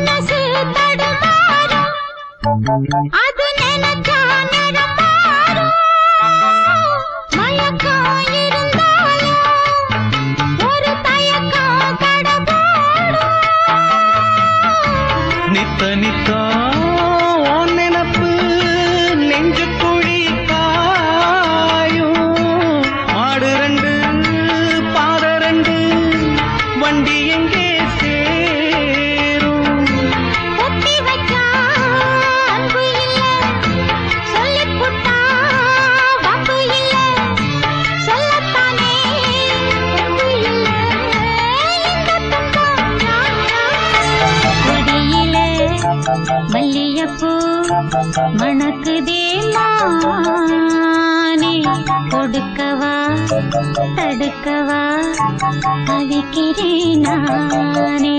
மனசு தடுமாறும் அது நினைச்சா நடமாறும் மயக்கம் இருந்தாலும் ஒரு தயக்கம் கடபோடும் நித்த நித்தா நினப்பு நெஞ்சு குழி காயும் மாடு ரெண்டு பாத ரெண்டு வண்டி எங்கே சேரும் ஒத்தி வைக்கா அன்பு இல்ல சொல்லிப் புட்டா வம்பு இல்ல சொல்லத்தானே அன்பு இல்ல இந்த துன்பம் கொடியில மல்லியப்பூ மணக்குதே மானே கொடுக்கவா தடுக்கவா தவிக்கிறேன் நானே